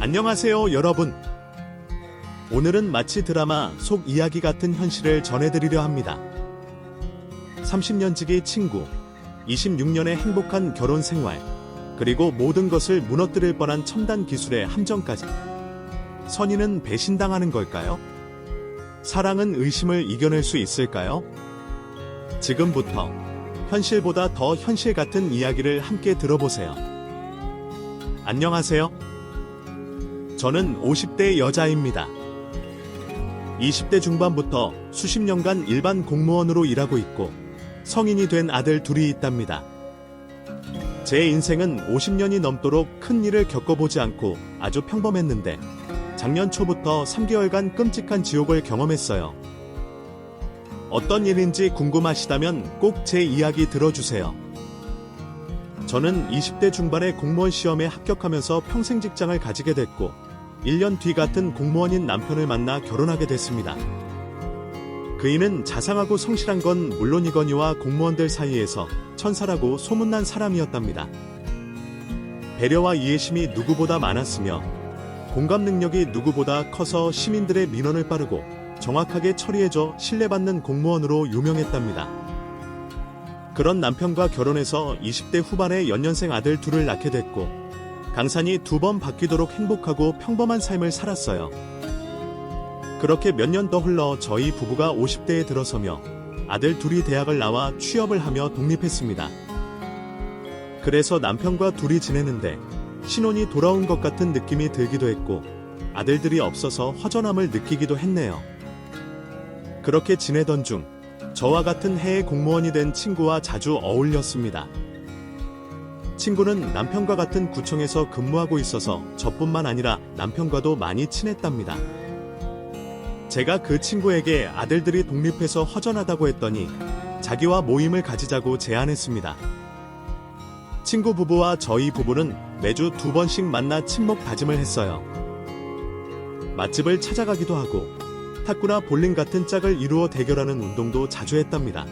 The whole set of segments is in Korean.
안녕하세요, 여러분. 오늘은 마치 드라마 속 이야기 같은 현실을 전해드리려 합니다. 30년 지기 친구, 26년의 행복한 결혼 생활, 그리고 모든 것을 무너뜨릴 뻔한 첨단 기술의 함정까지. 선의는 배신당하는 걸까요? 사랑은 의심을 이겨낼 수 있을까요? 지금부터 현실보다 더 현실 같은 이야기를 함께 들어보세요. 안녕하세요. 저는 50대 여자입니다. 20대 중반부터 수십 년간 일반 공무원으로 일하고 있고 성인이 된 아들 둘이 있답니다. 제 인생은 50년이 넘도록 큰 일을 겪어보지 않고 아주 평범했는데 작년 초부터 3개월간 끔찍한 지옥을 경험했어요. 어떤 일인지 궁금하시다면 꼭 제 이야기 들어주세요. 저는 20대 중반에 공무원 시험에 합격하면서 평생 직장을 가지게 됐고 1년 뒤 같은 공무원인 남편을 만나 결혼하게 됐습니다. 그이는 자상하고 성실한 건 물론이거니와 공무원들 사이에서 천사라고 소문난 사람이었답니다. 배려와 이해심이 누구보다 많았으며 공감 능력이 누구보다 커서 시민들의 민원을 빠르고 정확하게 처리해줘 신뢰받는 공무원으로 유명했답니다. 그런 남편과 결혼해서 20대 후반에 연년생 아들 둘을 낳게 됐고 강산이 2번 바뀌도록 행복하고 평범한 삶을 살았어요. 그렇게 몇 년 더 흘러 저희 부부가 50대에 들어서며 아들 둘이 대학을 나와 취업을 하며 독립했습니다. 그래서 남편과 둘이 지내는데 신혼이 돌아온 것 같은 느낌이 들기도 했고 아들들이 없어서 허전함을 느끼기도 했네요. 그렇게 지내던 중 저와 같은 해외 공무원이 된 친구와 자주 어울렸습니다. 친구는 남편과 같은 구청에서 근무하고 있어서 저뿐만 아니라 남편과도 많이 친했답니다. 제가 그 친구에게 아들들이 독립해서 허전하다고 했더니 자기와 모임을 가지자고 제안했습니다. 친구 부부와 저희 부부는 매주 2번씩 만나 친목 다짐을 했어요. 맛집을 찾아가기도 하고 탁구나 볼링 같은 짝을 이루어 대결하는 운동도 자주 했답니다.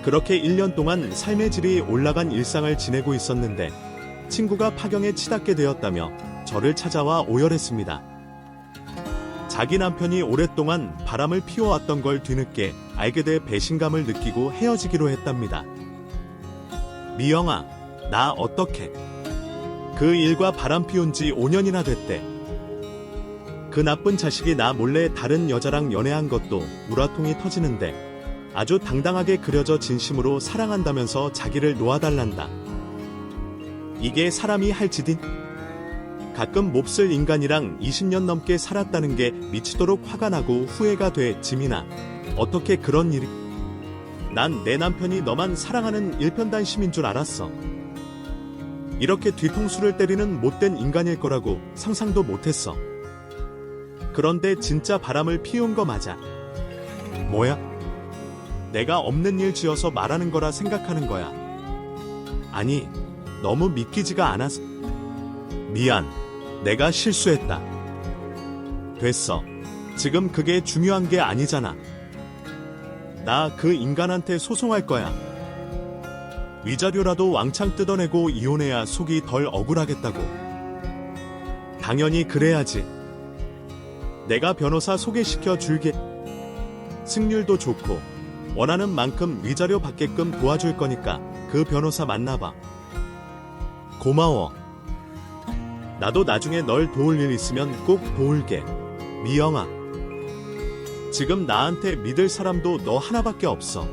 그렇게 1년 동안 삶의 질이 올라간 일상을 지내고 있었는데 친구가 파경에 치닫게 되었다며 저를 찾아와 오열했습니다. 자기 남편이 오랫동안 바람을 피워왔던 걸 뒤늦게 알게 돼 배신감을 느끼고 헤어지기로 했답니다. 미영아, 나 어떡해? 그 일과 바람 피운 지 5년이나 됐대. 그 나쁜 자식이 나 몰래 다른 여자랑 연애한 것도 우라통이 터지는데 아주 당당하게 그려져 진심으로 사랑한다면서 자기를 놓아달란다. 이게 사람이 할 짓인? 가끔 몹쓸 인간이랑 20년 넘게 살았다는 게 미치도록 화가 나고 후회가 돼. 지민아, 어떻게 그런 일이? 난 내 남편이 너만 사랑하는 일편단심인 줄 알았어. 이렇게 뒤통수를 때리는 못된 인간일 거라고 상상도 못했어. 그런데 진짜 바람을 피운 거 맞아. 뭐야? 내가 없는 일 지어서 말하는 거라 생각하는 거야. 아니, 너무 믿기지가 않아서. 미안, 내가 실수했다. 됐어. 지금 그게 중요한 게 아니잖아. 나 그 인간한테 소송할 거야. 위자료라도 왕창 뜯어내고 이혼해야 속이 덜 억울하겠다고. 당연히 그래야지. 내가 변호사 소개시켜 줄게. 승률도 좋고 원하는 만큼 위자료 받게끔 도와줄 거니까 그 변호사 만나봐. 고마워. 나도 나중에 널 도울 일 있으면 꼭 도울게. 미영아. 지금 나한테 믿을 사람도 너 하나밖에 없어.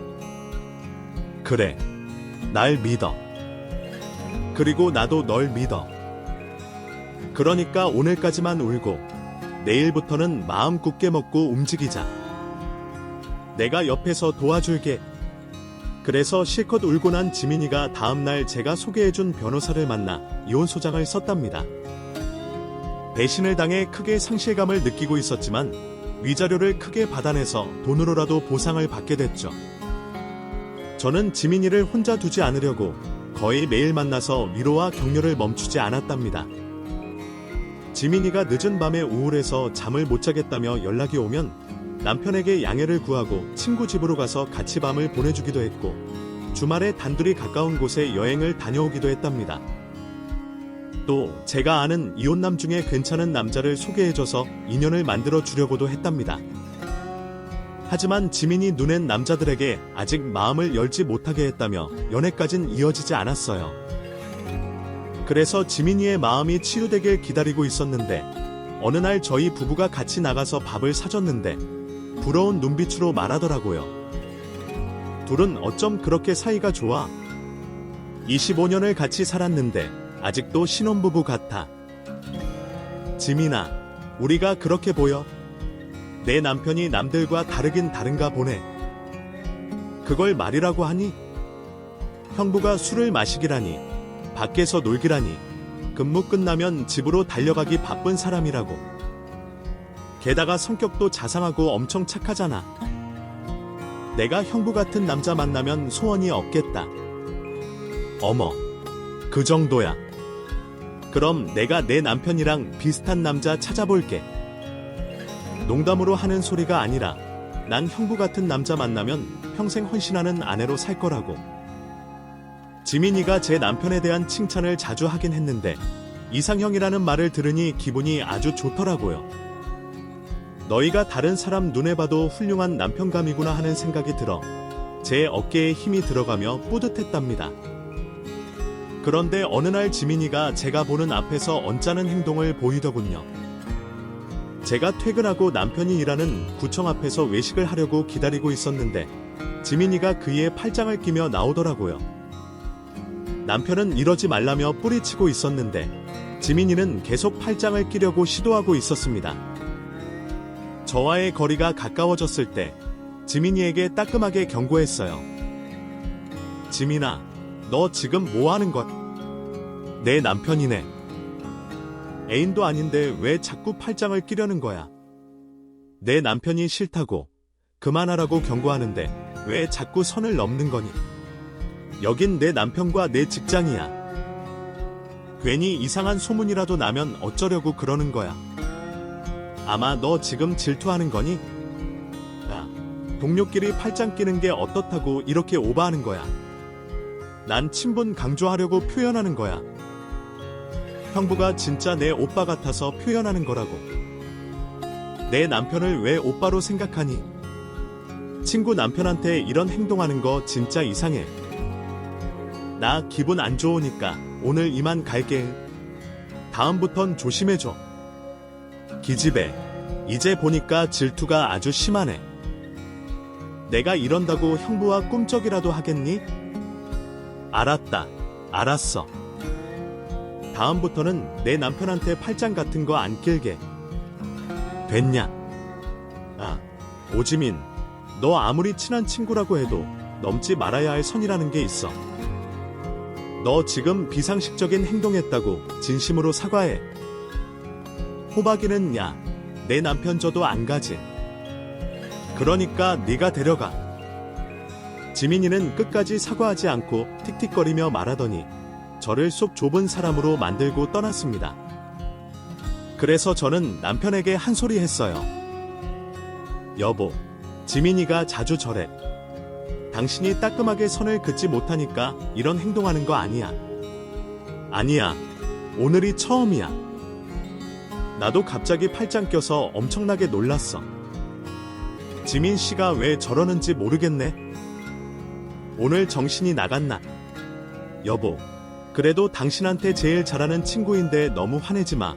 그래. 날 믿어. 그리고 나도 널 믿어. 그러니까 오늘까지만 울고 내일부터는 마음 굳게 먹고 움직이자. 내가 옆에서 도와줄게. 그래서 실컷 울고 난 지민이가 다음날 제가 소개해준 변호사를 만나 이혼소장을 썼답니다. 배신을 당해 크게 상실감을 느끼고 있었지만 위자료를 크게 받아내서 돈으로라도 보상을 받게 됐죠. 저는 지민이를 혼자 두지 않으려고 거의 매일 만나서 위로와 격려를 멈추지 않았답니다. 지민이가 늦은 밤에 우울해서 잠을 못 자겠다며 연락이 오면 남편에게 양해를 구하고 친구 집으로 가서 같이 밤을 보내주기도 했고 주말에 단둘이 가까운 곳에 여행을 다녀오기도 했답니다. 또 제가 아는 이혼남 중에 괜찮은 남자를 소개해줘서 인연을 만들어 주려고도 했답니다. 하지만 지민이 눈엔 남자들에게 아직 마음을 열지 못하게 했다며 연애까진 이어지지 않았어요. 그래서 지민이의 마음이 치유되길 기다리고 있었는데 어느 날 저희 부부가 같이 나가서 밥을 사줬는데 부러운 눈빛으로 말하더라고요. 둘은 어쩜 그렇게 사이가 좋아? 25년을 같이 살았는데 아직도 신혼부부 같아. 지민아, 우리가 그렇게 보여? 내 남편이 남들과 다르긴 다른가 보네. 그걸 말이라고 하니? 형부가 술을 마시기라니, 밖에서 놀기라니, 근무 끝나면 집으로 달려가기 바쁜 사람이라고. 게다가 성격도 자상하고 엄청 착하잖아. 내가 형부 같은 남자 만나면 소원이 없겠다. 어머, 그 정도야. 그럼 내가 내 남편이랑 비슷한 남자 찾아볼게. 농담으로 하는 소리가 아니라 난 형부 같은 남자 만나면 평생 헌신하는 아내로 살 거라고. 지민이가 제 남편에 대한 칭찬을 자주 하긴 했는데 이상형이라는 말을 들으니 기분이 아주 좋더라고요. 너희가 다른 사람 눈에 봐도 훌륭한 남편감이구나 하는 생각이 들어 제 어깨에 힘이 들어가며 뿌듯했답니다. 그런데 어느 날 지민이가 제가 보는 앞에서 언짢은 행동을 보이더군요. 제가 퇴근하고 남편이 일하는 구청 앞에서 외식을 하려고 기다리고 있었는데 지민이가 그이에 팔짱을 끼며 나오더라고요. 남편은 이러지 말라며 뿌리치고 있었는데 지민이는 계속 팔짱을 끼려고 시도하고 있었습니다. 저와의 거리가 가까워졌을 때 지민이에게 따끔하게 경고했어요. 지민아, 너 지금 뭐 하는 것? 내 남편이네. 애인도 아닌데 왜 자꾸 팔짱을 끼려는 거야? 내 남편이 싫다고 그만하라고 경고하는데 왜 자꾸 선을 넘는 거니? 여긴 내 남편과 내 직장이야. 괜히 이상한 소문이라도 나면 어쩌려고 그러는 거야. 아마 너 지금 질투하는 거니? 야, 동료끼리 팔짱 끼는 게 어떻다고 이렇게 오버하는 거야. 난 친분 강조하려고 표현하는 거야. 형부가 진짜 내 오빠 같아서 표현하는 거라고. 내 남편을 왜 오빠로 생각하니? 친구 남편한테 이런 행동하는 거 진짜 이상해. 나 기분 안 좋으니까 오늘 이만 갈게. 다음부턴 조심해줘. 기집애, 이제 보니까 질투가 아주 심하네. 내가 이런다고 형부와 꿈쩍이라도 하겠니? 알았다. 알았어. 다음부터는 내 남편한테 팔짱 같은 거 안 끼게. 됐냐? 아, 오지민, 너 아무리 친한 친구라고 해도 넘지 말아야 할 선이라는 게 있어. 너 지금 비상식적인 행동했다고 진심으로 사과해. 호박이는 야, 내 남편 저도 안 가지. 그러니까 네가 데려가. 지민이는 끝까지 사과하지 않고 틱틱거리며 말하더니 저를 속 좁은 사람으로 만들고 떠났습니다. 그래서 저는 남편에게 한 소리 했어요. 여보, 지민이가 자주 저래. 당신이 따끔하게 선을 긋지 못하니까 이런 행동하는 거 아니야. 아니야, 오늘이 처음이야. 나도 갑자기 팔짱 껴서 엄청나게 놀랐어. 지민 씨가 왜 저러는지 모르겠네. 오늘 정신이 나갔나? 여보, 그래도 당신한테 제일 잘하는 친구인데 너무 화내지 마.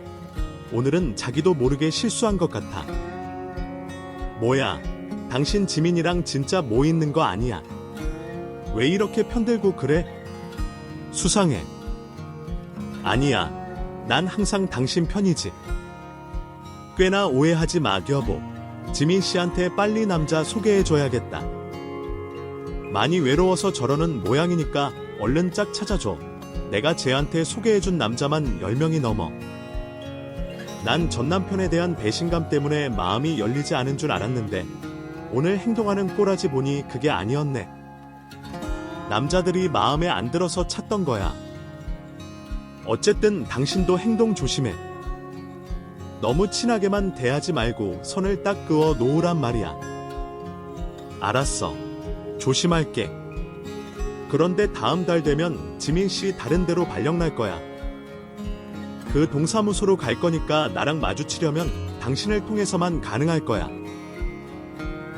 오늘은 자기도 모르게 실수한 것 같아. 뭐야, 당신 지민이랑 진짜 뭐 있는 거 아니야. 왜 이렇게 편들고 그래? 수상해. 아니야, 난 항상 당신 편이지. 꽤나 오해하지 마, 여보. 지민 씨한테 빨리 남자 소개해줘야겠다. 많이 외로워서 저러는 모양이니까 얼른 짝 찾아줘. 내가 쟤한테 소개해준 남자만 10명이 넘어. 난 전 남편에 대한 배신감 때문에 마음이 열리지 않은 줄 알았는데 오늘 행동하는 꼬라지 보니 그게 아니었네. 남자들이 마음에 안 들어서 찾던 거야. 어쨌든 당신도 행동 조심해. 너무 친하게만 대하지 말고 선을 딱 그어 놓으란 말이야. 알았어. 조심할게. 그런데 다음 달 되면 지민 씨 다른 데로 발령 날 거야. 그 동사무소로 갈 거니까 나랑 마주치려면 당신을 통해서만 가능할 거야.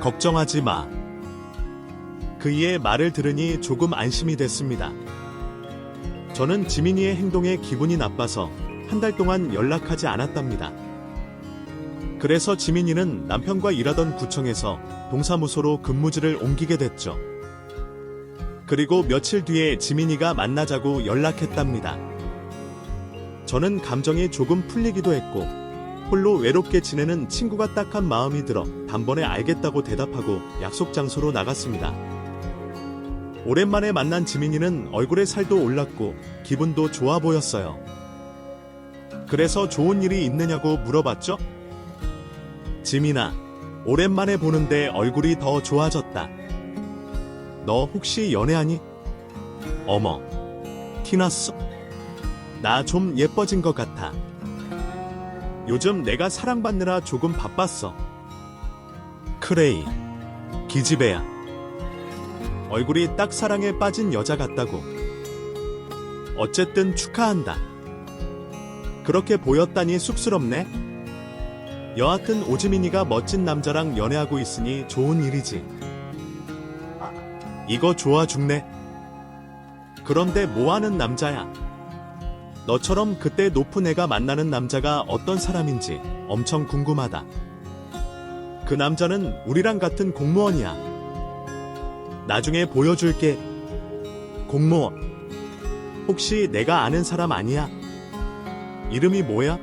걱정하지 마. 그이의 말을 들으니 조금 안심이 됐습니다. 저는 지민이의 행동에 기분이 나빠서 한 달 동안 연락하지 않았답니다. 그래서 지민이는 남편과 일하던 구청에서 동사무소로 근무지를 옮기게 됐죠. 그리고 며칠 뒤에 지민이가 만나자고 연락했답니다. 저는 감정이 조금 풀리기도 했고 홀로 외롭게 지내는 친구가 딱한 마음이 들어 단번에 알겠다고 대답하고 약속 장소로 나갔습니다. 오랜만에 만난 지민이는 얼굴에 살도 올랐고 기분도 좋아 보였어요. 그래서 좋은 일이 있느냐고 물어봤죠? 지민아, 오랜만에 보는데 얼굴이 더 좋아졌다. 너 혹시 연애하니? 어머, 티났어? 나 좀 예뻐진 것 같아. 요즘 내가 사랑받느라 조금 바빴어. 크레이, 기집애야. 얼굴이 딱 사랑에 빠진 여자 같다고. 어쨌든 축하한다. 그렇게 보였다니 쑥스럽네. 여하튼 오지민이가 멋진 남자랑 연애하고 있으니 좋은 일이지. 이거 좋아 죽네. 그런데 뭐하는 남자야? 너처럼 그때 높은 애가 만나는 남자가 어떤 사람인지 엄청 궁금하다. 그 남자는 우리랑 같은 공무원이야. 나중에 보여줄게. 공무원. 혹시 내가 아는 사람 아니야? 이름이 뭐야?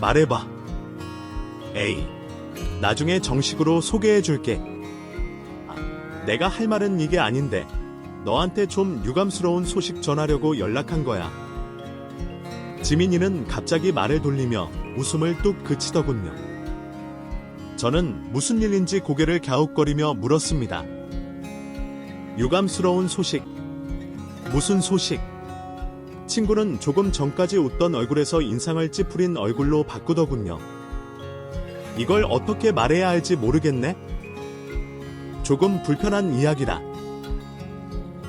말해봐. 에이, 나중에 정식으로 소개해줄게. 내가 할 말은 이게 아닌데 너한테 좀 유감스러운 소식 전하려고 연락한 거야. 지민이는 갑자기 말을 돌리며 웃음을 뚝 그치더군요. 저는 무슨 일인지 고개를 갸웃거리며 물었습니다. 유감스러운 소식? 무슨 소식? 친구는 조금 전까지 웃던 얼굴에서 인상을 찌푸린 얼굴로 바꾸더군요. 이걸 어떻게 말해야 할지 모르겠네? 조금 불편한 이야기라.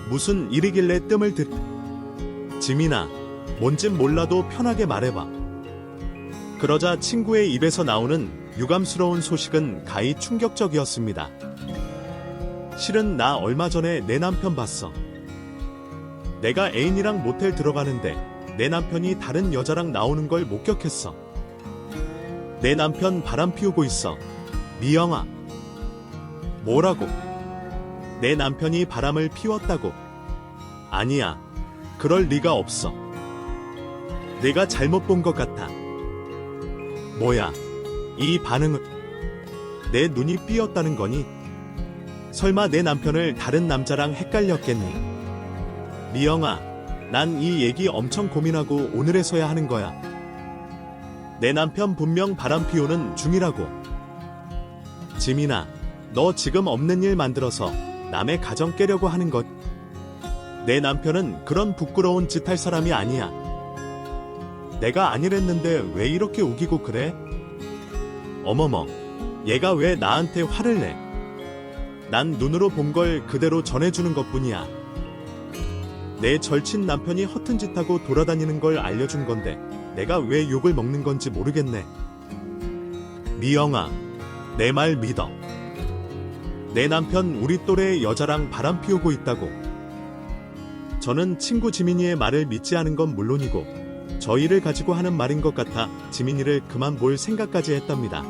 무슨 일이길래 뜸을 들... 지민아, 뭔진 몰라도 편하게 말해봐. 그러자 친구의 입에서 나오는 유감스러운 소식은 가히 충격적이었습니다. 실은 나 얼마 전에 내 남편 봤어. 내가 애인이랑 모텔 들어가는데 내 남편이 다른 여자랑 나오는 걸 목격했어. 내 남편 바람 피우고 있어. 미영아. 뭐라고? 내 남편이 바람을 피웠다고. 아니야. 그럴 리가 없어. 내가 잘못 본 것 같아. 뭐야? 이 반응은 내 눈이 삐었다는 거니? 설마 내 남편을 다른 남자랑 헷갈렸겠니? 미영아, 난 이 얘기 엄청 고민하고 오늘에서야 하는 거야. 내 남편 분명 바람 피우는 중이라고. 지민아, 너 지금 없는 일 만들어서 남의 가정 깨려고 하는 것. 내 남편은 그런 부끄러운 짓 할 사람이 아니야. 내가 아니랬는데 왜 이렇게 우기고 그래? 어머머, 얘가 왜 나한테 화를 내? 난 눈으로 본 걸 그대로 전해주는 것뿐이야. 내 절친 남편이 허튼 짓 하고 돌아다니는 걸 알려준 건데 내가 왜 욕을 먹는 건지 모르겠네. 미영아, 내 말 믿어. 내 남편 우리 또래의 여자랑 바람 피우고 있다고. 저는 친구 지민이의 말을 믿지 않은 건 물론이고 저희를 가지고 하는 말인 것 같아 지민이를 그만 볼 생각까지 했답니다.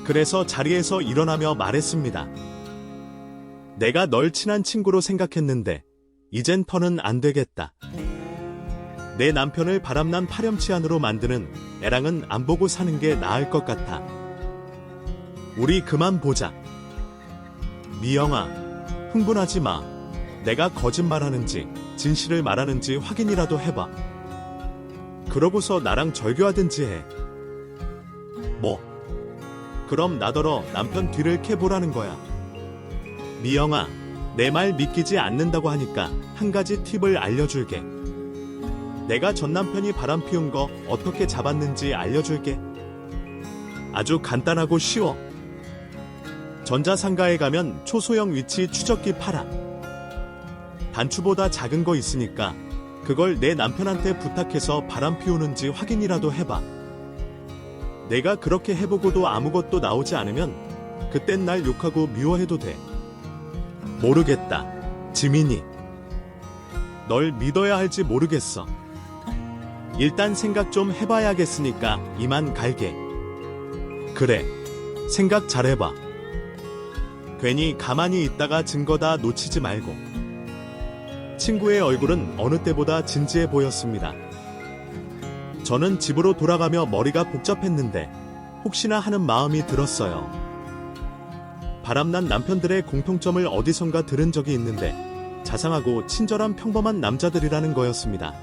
그래서 자리에서 일어나며 말했습니다. 내가 널 친한 친구로 생각했는데 이젠 터는 안 되겠다. 내 남편을 바람난 파렴치한으로 만드는 애랑은 안 보고 사는 게 나을 것 같아. 우리 그만 보자. 미영아, 흥분하지 마. 내가 거짓말하는지 진실을 말하는지 확인이라도 해봐. 그러고서 나랑 절교하든지 해. 뭐? 그럼 나더러 남편 뒤를 캐보라는 거야. 미영아, 내 말 믿기지 않는다고 하니까 한 가지 팁을 알려줄게. 내가 전 남편이 바람 피운 거 어떻게 잡았는지 알려줄게. 아주 간단하고 쉬워. 전자상가에 가면 초소형 위치 추적기 팔아. 단추보다 작은 거 있으니까 그걸 내 남편한테 부탁해서 바람 피우는지 확인이라도 해봐. 내가 그렇게 해보고도 아무것도 나오지 않으면 그땐 날 욕하고 미워해도 돼. 모르겠다, 지민이. 널 믿어야 할지 모르겠어. 일단 생각 좀 해봐야겠으니까 이만 갈게. 그래, 생각 잘해봐. 괜히 가만히 있다가 증거 다 놓치지 말고. 친구의 얼굴은 어느 때보다 진지해 보였습니다. 저는 집으로 돌아가며 머리가 복잡했는데 혹시나 하는 마음이 들었어요. 바람난 남편들의 공통점을 어디선가 들은 적이 있는데 자상하고 친절한 평범한 남자들이라는 거였습니다.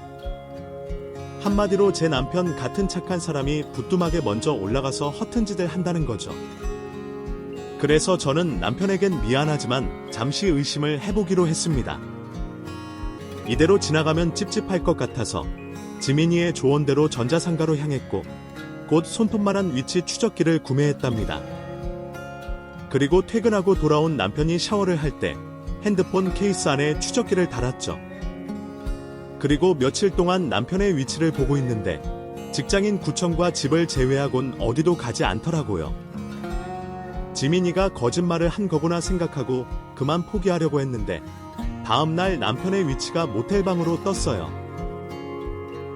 한마디로 제 남편 같은 착한 사람이 부뚜막에 먼저 올라가서 허튼 짓을 한다는 거죠. 그래서 저는 남편에겐 미안하지만 잠시 의심을 해보기로 했습니다. 이대로 지나가면 찝찝할 것 같아서 지민이의 조언대로 전자상가로 향했고 곧 손톱만한 위치 추적기를 구매했답니다. 그리고 퇴근하고 돌아온 남편이 샤워를 할 때 핸드폰 케이스 안에 추적기를 달았죠. 그리고 며칠 동안 남편의 위치를 보고 있는데 직장인 구청과 집을 제외하곤 어디도 가지 않더라고요. 지민이가 거짓말을 한 거구나 생각하고 그만 포기하려고 했는데 다음날 남편의 위치가 모텔방으로 떴어요.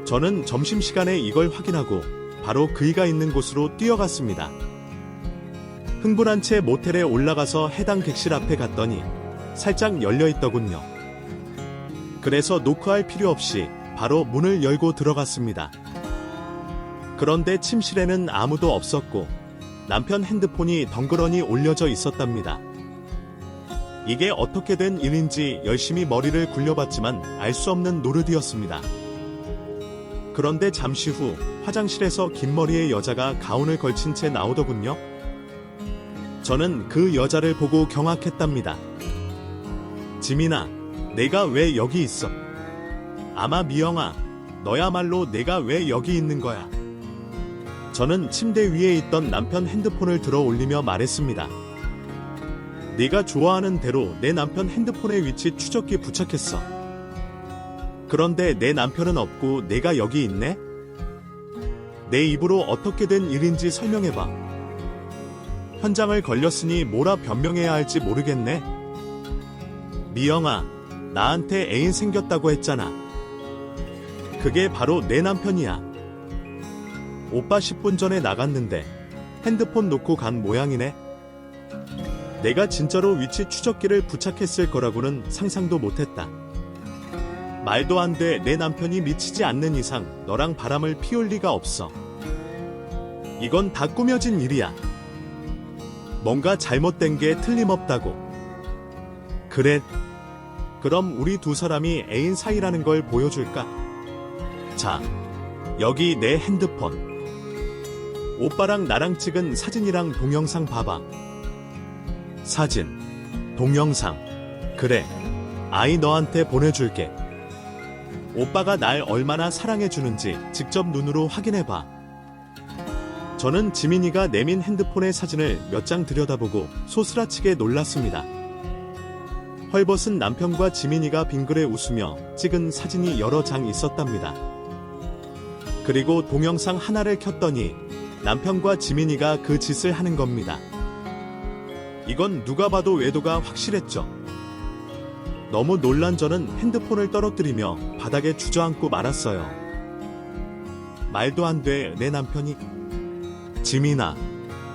저는 점심시간에 이걸 확인하고 바로 그이가 있는 곳으로 뛰어갔습니다. 흥분한 채 모텔에 올라가서 해당 객실 앞에 갔더니 살짝 열려있더군요. 그래서 노크할 필요 없이 바로 문을 열고 들어갔습니다. 그런데 침실에는 아무도 없었고 남편 핸드폰이 덩그러니 올려져 있었답니다. 이게 어떻게 된 일인지 열심히 머리를 굴려봤지만 알 수 없는 노릇이었습니다. 그런데 잠시 후 화장실에서 긴 머리의 여자가 가운을 걸친 채 나오더군요. 저는 그 여자를 보고 경악했답니다. 지민아, 내가 왜 여기 있어? 아마 미영아, 너야말로 내가 왜 여기 있는 거야? 저는 침대 위에 있던 남편 핸드폰을 들어 올리며 말했습니다. 네가 좋아하는 대로 내 남편 핸드폰의 위치 추적기 부착했어. 그런데 내 남편은 없고 내가 여기 있네? 내 입으로 어떻게 된 일인지 설명해봐. 현장을 걸렸으니 뭐라 변명해야 할지 모르겠네. 미영아, 나한테 애인 생겼다고 했잖아. 그게 바로 내 남편이야. 오빠 10분 전에 나갔는데 핸드폰 놓고 간 모양이네. 내가 진짜로 위치 추적기를 부착했을 거라고는 상상도 못했다. 말도 안 돼. 내 남편이 미치지 않는 이상 너랑 바람을 피울 리가 없어. 이건 다 꾸며진 일이야. 뭔가 잘못된 게 틀림없다고. 그래. 그럼 우리 두 사람이 애인 사이라는 걸 보여줄까? 자, 여기 내 핸드폰. 오빠랑 나랑 찍은 사진이랑 동영상 봐봐. 사진, 동영상. 그래, 아이 너한테 보내줄게. 오빠가 날 얼마나 사랑해주는지 직접 눈으로 확인해봐. 저는 지민이가 내민 핸드폰의 사진을 몇 장 들여다보고 소스라치게 놀랐습니다. 헐벗은 남편과 지민이가 빙그레 웃으며 찍은 사진이 여러 장 있었답니다. 그리고 동영상 하나를 켰더니 남편과 지민이가 그 짓을 하는 겁니다. 이건 누가 봐도 외도가 확실했죠. 너무 놀란 저는 핸드폰을 떨어뜨리며 바닥에 주저앉고 말았어요. 말도 안 돼. 내 남편이. 지민아,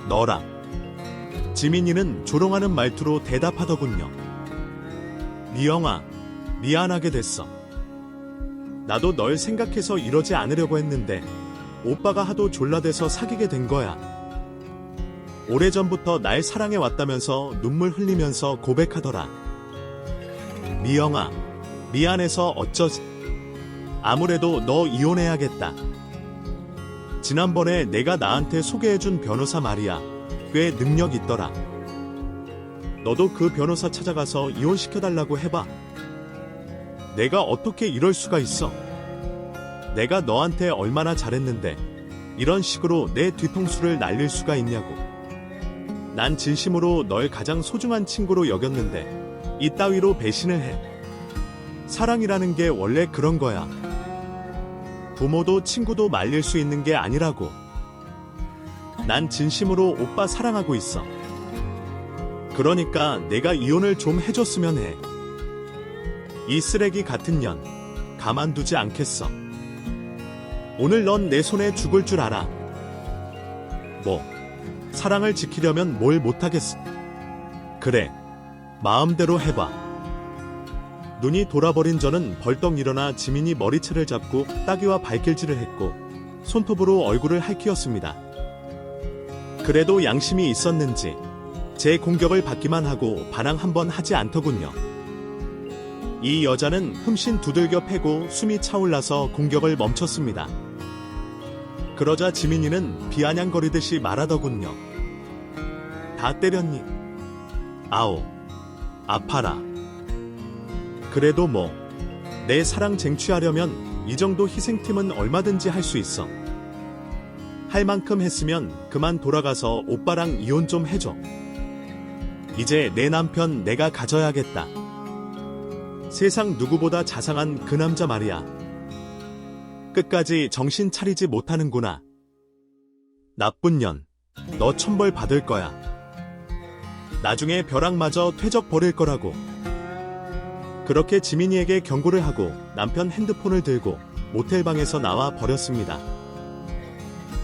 너랑. 지민이는 조롱하는 말투로 대답하더군요. 미영아, 미안하게 됐어. 나도 널 생각해서 이러지 않으려고 했는데 오빠가 하도 졸라대서 사귀게 된 거야. 오래전부터 날 사랑해왔다면서 눈물 흘리면서 고백하더라. 미영아, 미안해서 어쩌지. 아무래도 너 이혼해야겠다. 지난번에 내가 나한테 소개해준 변호사 말이야. 꽤 능력 있더라. 너도 그 변호사 찾아가서 이혼시켜달라고 해봐. 내가 어떻게 이럴 수가 있어? 내가 너한테 얼마나 잘했는데 이런 식으로 내 뒤통수를 날릴 수가 있냐고. 난 진심으로 널 가장 소중한 친구로 여겼는데 이따위로 배신을 해. 사랑이라는 게 원래 그런 거야. 부모도 친구도 말릴 수 있는 게 아니라고. 난 진심으로 오빠 사랑하고 있어. 그러니까 내가 이혼을 좀 해줬으면 해. 이 쓰레기 같은 년 가만두지 않겠어. 오늘 넌 내 손에 죽을 줄 알아. 뭐 사랑을 지키려면 뭘 못하겠어. 그래, 마음대로 해봐. 눈이 돌아버린 저는 벌떡 일어나 지민이 머리채를 잡고 따귀와 발길질을 했고 손톱으로 얼굴을 핥히었습니다. 그래도 양심이 있었는지 제 공격을 받기만 하고 반항 한번 하지 않더군요. 이 여자는 흠씬 두들겨 패고 숨이 차올라서 공격을 멈췄습니다. 그러자 지민이는 비아냥거리듯이 말하더군요. 다 때렸니? 아오, 아파라. 그래도 뭐, 내 사랑 쟁취하려면 이 정도 희생팀은 얼마든지 할 수 있어. 할 만큼 했으면 그만 돌아가서 오빠랑 이혼 좀 해줘. 이제 내 남편 내가 가져야겠다. 세상 누구보다 자상한 그 남자 말이야. 끝까지 정신 차리지 못하는구나. 나쁜 년, 너 천벌 받을 거야. 나중에 벼락마저 퇴적 버릴 거라고. 그렇게 지민이에게 경고를 하고 남편 핸드폰을 들고 모텔방에서 나와 버렸습니다.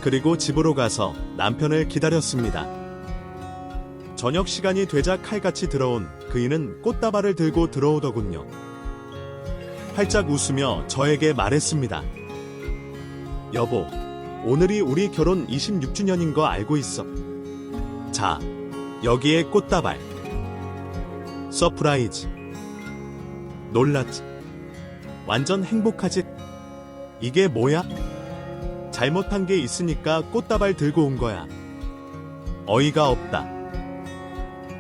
그리고 집으로 가서 남편을 기다렸습니다. 저녁 시간이 되자 칼같이 들어온 그이는 꽃다발을 들고 들어오더군요. 활짝 웃으며 저에게 말했습니다. 여보, 오늘이 우리 결혼 26주년인 거 알고 있어. 자, 여기에 꽃다발. 서프라이즈. 놀랐지? 완전 행복하지? 이게 뭐야? 잘못한 게 있으니까 꽃다발 들고 온 거야. 어이가 없다.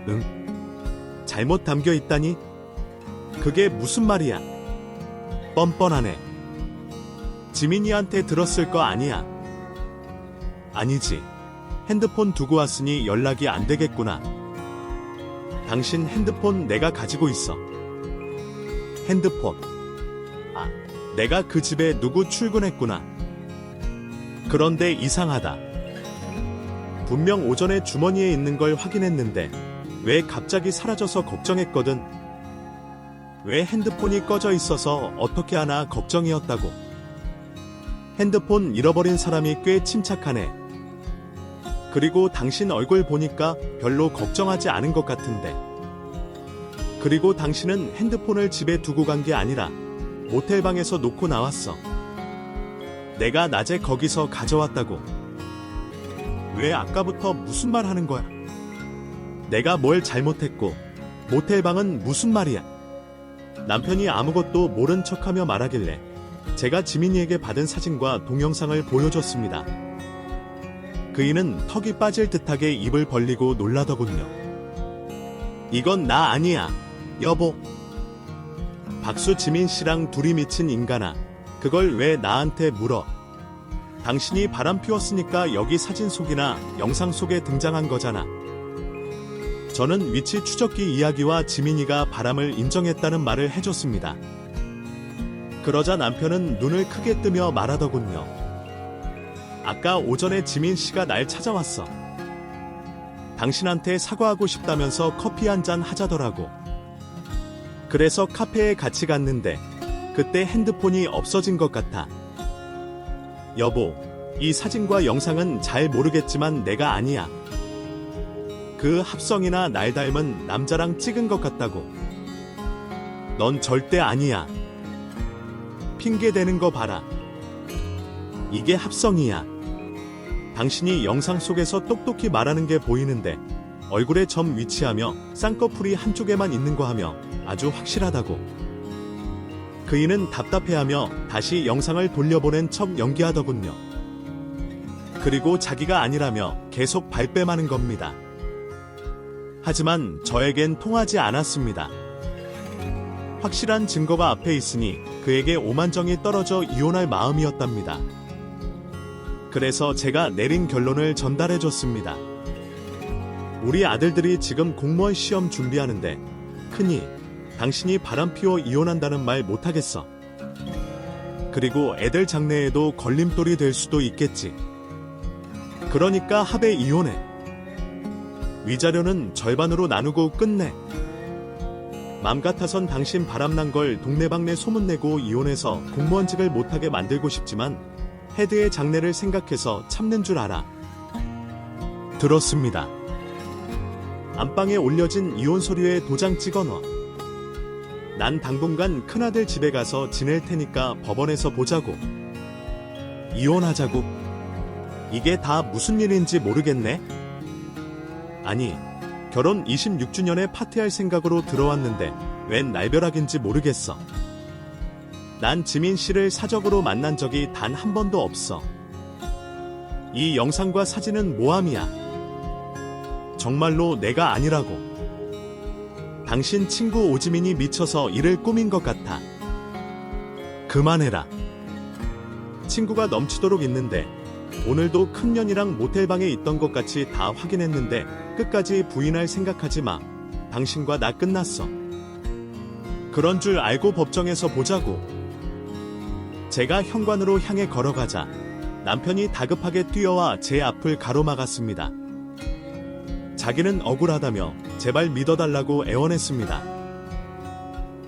응? 잘못 담겨 있다니? 그게 무슨 말이야? 뻔뻔하네. 지민이한테 들었을 거 아니야. 아니지. 핸드폰 두고 왔으니 연락이 안 되겠구나. 당신 핸드폰 내가 가지고 있어. 핸드폰. 아, 내가 그 집에 누구 출근했구나. 그런데 이상하다. 분명 오전에 주머니에 있는 걸 확인했는데 왜 갑자기 사라져서 걱정했거든. 왜 핸드폰이 꺼져 있어서 어떻게 하나 걱정이었다고. 핸드폰 잃어버린 사람이 꽤 침착하네. 그리고 당신 얼굴 보니까 별로 걱정하지 않은 것 같은데. 그리고 당신은 핸드폰을 집에 두고 간 게 아니라 모텔방에서 놓고 나왔어. 내가 낮에 거기서 가져왔다고. 왜 아까부터 무슨 말 하는 거야? 내가 뭘 잘못했고 모텔방은 무슨 말이야? 남편이 아무것도 모른 척하며 말하길래 제가 지민이에게 받은 사진과 동영상을 보여줬습니다. 그이는 턱이 빠질 듯하게 입을 벌리고 놀라더군요. 이건 나 아니야, 여보. 박수 지민 씨랑 둘이 미친 인간아. 그걸 왜 나한테 물어? 당신이 바람 피웠으니까 여기 사진 속이나 영상 속에 등장한 거잖아. 저는 위치 추적기 이야기와 지민이가 바람을 인정했다는 말을 해줬습니다. 그러자 남편은 눈을 크게 뜨며 말하더군요. 아까 오전에 지민 씨가 날 찾아왔어. 당신한테 사과하고 싶다면서 커피 한잔 하자더라고. 그래서 카페에 같이 갔는데 그때 핸드폰이 없어진 것 같아. 여보, 이 사진과 영상은 잘 모르겠지만 내가 아니야. 그 합성이나 날 닮은 남자랑 찍은 것 같다고. 넌 절대 아니야. 핑계대는 거 봐라. 이게 합성이야. 당신이 영상 속에서 똑똑히 말하는 게 보이는데 얼굴에 점 위치하며 쌍꺼풀이 한쪽에만 있는 거 하며 아주 확실하다고. 그이는 답답해하며 다시 영상을 돌려보낸 척 연기하더군요. 그리고 자기가 아니라며 계속 발뺌하는 겁니다. 하지만 저에겐 통하지 않았습니다. 확실한 증거가 앞에 있으니 그에게 오만정이 떨어져 이혼할 마음이었답니다. 그래서 제가 내린 결론을 전달해줬습니다. 우리 아들들이 지금 공무원 시험 준비하는데 큰이 당신이 바람 피워 이혼한다는 말 못하겠어. 그리고 애들 장래에도 걸림돌이 될 수도 있겠지. 그러니까 합의 이혼해. 위자료는 절반으로 나누고 끝내. 맘 같아선 당신 바람난 걸 동네방네 소문내고 이혼해서 공무원직을 못하게 만들고 싶지만 헤드의 장래를 생각해서 참는 줄 알아. 들었습니다. 안방에 올려진 이혼 서류에 도장 찍어넣어. 난 당분간 큰아들 집에 가서 지낼 테니까 법원에서 보자고. 이혼하자고. 이게 다 무슨 일인지 모르겠네. 아니, 결혼 26주년에 파티할 생각으로 들어왔는데 웬 날벼락인지 모르겠어. 난 지민 씨를 사적으로 만난 적이 단 한 번도 없어. 이 영상과 사진은 모함이야. 정말로 내가 아니라고. 당신 친구 오지민이 미쳐서 이를 꾸민 것 같아. 그만해라. 친구가 넘치도록 있는데 오늘도 큰 년이랑 모텔방에 있던 것 같이 다 확인했는데 끝까지 부인할 생각하지 마. 당신과 나 끝났어. 그런 줄 알고 법정에서 보자고. 제가 현관으로 향해 걸어가자 남편이 다급하게 뛰어와 제 앞을 가로막았습니다. 자기는 억울하다며 제발 믿어달라고 애원했습니다.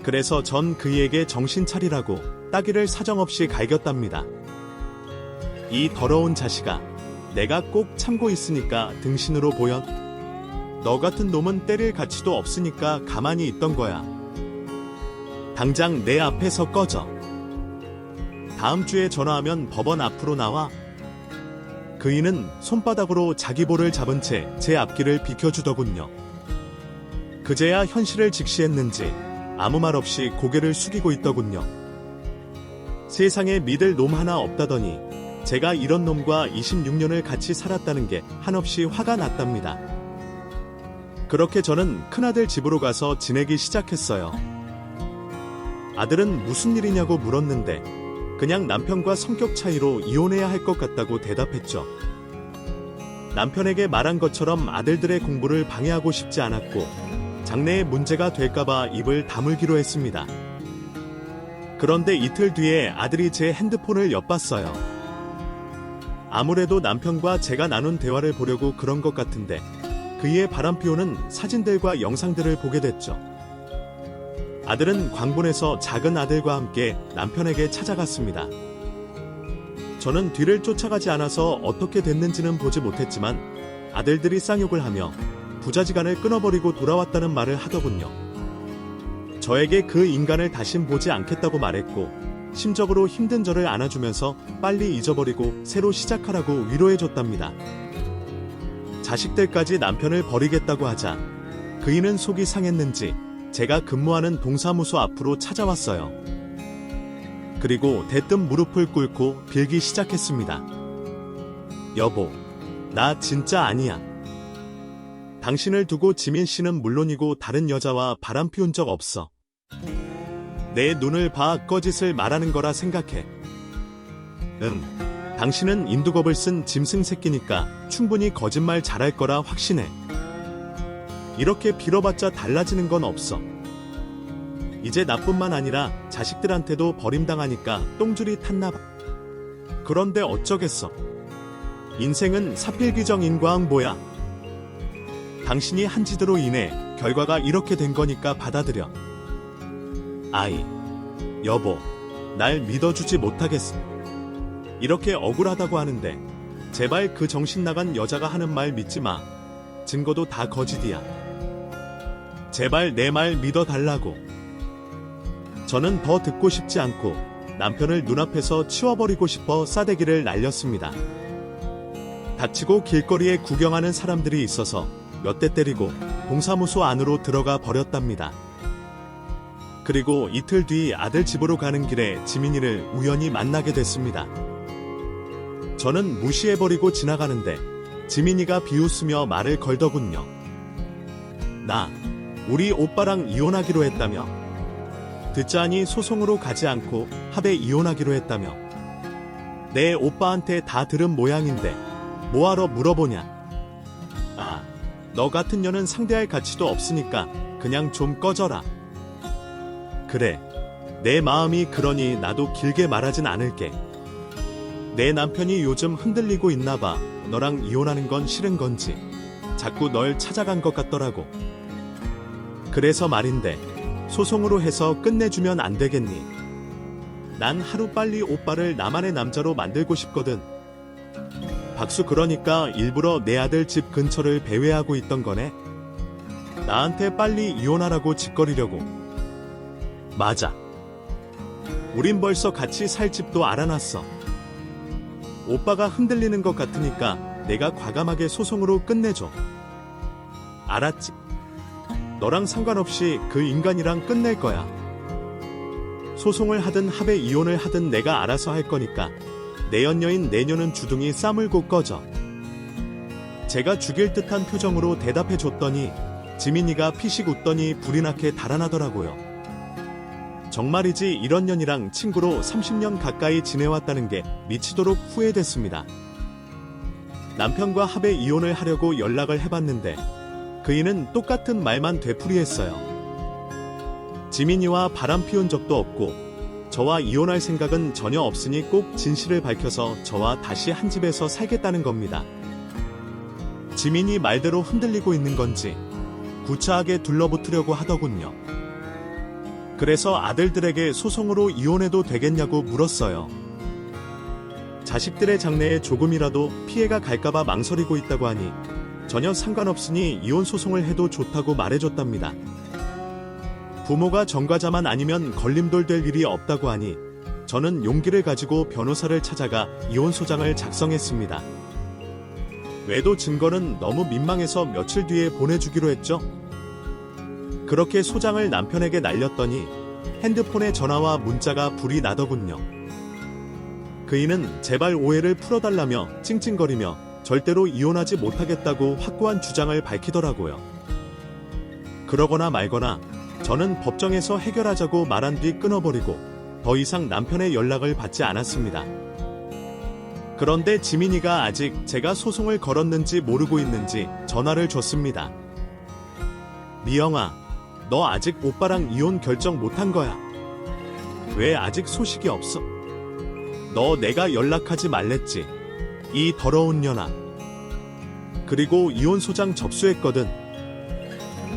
그래서 전 그이에게 정신 차리라고 따귀를 사정없이 갈겼답니다. 이 더러운 자식아, 내가 꼭 참고 있으니까 등신으로 보여? 너 같은 놈은 때릴 가치도 없으니까 가만히 있던 거야. 당장 내 앞에서 꺼져. 다음 주에 전화하면 법원 앞으로 나와. 그이는 손바닥으로 자기 볼을 잡은 채 제 앞길을 비켜주더군요. 그제야 현실을 직시했는지 아무 말 없이 고개를 숙이고 있더군요. 세상에 믿을 놈 하나 없다더니 제가 이런 놈과 26년을 같이 살았다는 게 한없이 화가 났답니다. 그렇게 저는 큰아들 집으로 가서 지내기 시작했어요. 아들은 무슨 일이냐고 물었는데 그냥 남편과 성격 차이로 이혼해야 할 것 같다고 대답했죠. 남편에게 말한 것처럼 아들들의 공부를 방해하고 싶지 않았고 장래에 문제가 될까봐 입을 다물기로 했습니다. 그런데 이틀 뒤에 아들이 제 핸드폰을 엿봤어요. 아무래도 남편과 제가 나눈 대화를 보려고 그런 것 같은데 그이의 바람피우는 사진들과 영상들을 보게 됐죠. 아들은 광분해서 작은 아들과 함께 남편에게 찾아갔습니다. 저는 뒤를 쫓아가지 않아서 어떻게 됐는지는 보지 못했지만 아들들이 쌍욕을 하며 부자지간을 끊어버리고 돌아왔다는 말을 하더군요. 저에게 그 인간을 다신 보지 않겠다고 말했고 심적으로 힘든 저를 안아주면서 빨리 잊어버리고 새로 시작하라고 위로해줬답니다. 자식들까지 남편을 버리겠다고 하자 그이는 속이 상했는지 제가 근무하는 동사무소 앞으로 찾아왔어요. 그리고 대뜸 무릎을 꿇고 빌기 시작했습니다. 여보, 나 진짜 아니야. 당신을 두고 지민 씨는 물론이고 다른 여자와 바람 피운 적 없어. 내 눈을 봐 거짓을 말하는 거라 생각해. 당신은 인두겁을 쓴 짐승 새끼니까 충분히 거짓말 잘할 거라 확신해. 이렇게 빌어봤자 달라지는 건 없어. 이제 나뿐만 아니라 자식들한테도 버림당하니까 똥줄이 탔나봐. 그런데 어쩌겠어. 인생은 사필귀정 인과응보야. 당신이 한 짓으로 인해 결과가 이렇게 된 거니까 받아들여. 아이, 여보, 날 믿어주지 못하겠어. 이렇게 억울하다고 하는데 제발 그 정신 나간 여자가 하는 말 믿지 마. 증거도 다 거짓이야. 제발 내 말 믿어달라고. 저는 더 듣고 싶지 않고 남편을 눈앞에서 치워버리고 싶어 싸대기를 날렸습니다. 다치고 길거리에 구경하는 사람들이 있어서 몇 대 때리고 동사무소 안으로 들어가 버렸답니다. 그리고 이틀 뒤 아들 집으로 가는 길에 지민이를 우연히 만나게 됐습니다. 저는 무시해버리고 지나가는데 지민이가 비웃으며 말을 걸더군요. 나, 우리 오빠랑 이혼하기로 했다며. 듣자니 소송으로 가지 않고 합의 이혼하기로 했다며. 내 오빠한테 다 들은 모양인데 뭐하러 물어보냐. 아, 너 같은 년은 상대할 가치도 없으니까 그냥 좀 꺼져라. 그래, 내 마음이 그러니 나도 길게 말하진 않을게. 내 남편이 요즘 흔들리고 있나 봐. 너랑 이혼하는 건 싫은 건지 자꾸 널 찾아간 것 같더라고. 그래서 말인데 소송으로 해서 끝내주면 안 되겠니? 난 하루빨리 오빠를 나만의 남자로 만들고 싶거든. 박수 그러니까 일부러 내 아들 집 근처를 배회하고 있던 거네? 나한테 빨리 이혼하라고 짓거리려고. 맞아. 우린 벌써 같이 살 집도 알아놨어. 오빠가 흔들리는 것 같으니까 내가 과감하게 소송으로 끝내줘. 알았지? 너랑 상관없이 그 인간이랑 끝낼 거야. 소송을 하든 합의 이혼을 하든 내가 알아서 할 거니까 내연녀인 내년은 주둥이 싸물고 꺼져. 제가 죽일 듯한 표정으로 대답해 줬더니 지민이가 피식 웃더니 불이 나게 달아나더라고요. 정말이지 이런 년이랑 친구로 30년 가까이 지내왔다는 게 미치도록 후회됐습니다. 남편과 합의 이혼을 하려고 연락을 해봤는데 그이는 똑같은 말만 되풀이했어요. 지민이와 바람 피운 적도 없고 저와 이혼할 생각은 전혀 없으니 꼭 진실을 밝혀서 저와 다시 한 집에서 살겠다는 겁니다. 지민이 말대로 흔들리고 있는 건지 구차하게 둘러붙으려고 하더군요. 그래서 아들들에게 소송으로 이혼해도 되겠냐고 물었어요. 자식들의 장래에 조금이라도 피해가 갈까봐 망설이고 있다고 하니 전혀 상관없으니 이혼 소송을 해도 좋다고 말해줬답니다. 부모가 전과자만 아니면 걸림돌 될 일이 없다고 하니 저는 용기를 가지고 변호사를 찾아가 이혼 소장을 작성했습니다. 외도 증거는 너무 민망해서 며칠 뒤에 보내주기로 했죠. 그렇게 소장을 남편에게 날렸더니 핸드폰의 전화와 문자가 불이 나더군요. 그이는 제발 오해를 풀어달라며 찡찡거리며 절대로 이혼하지 못하겠다고 확고한 주장을 밝히더라고요. 그러거나 말거나 저는 법정에서 해결하자고 말한 뒤 끊어버리고 더 이상 남편의 연락을 받지 않았습니다. 그런데 지민이가 아직 제가 소송을 걸었는지 모르고 있는지 전화를 줬습니다. 미영아, 너 아직 오빠랑 이혼 결정 못한 거야. 왜 아직 소식이 없어? 너 내가 연락하지 말랬지. 이 더러운 년아. 그리고 이혼 소장 접수했거든.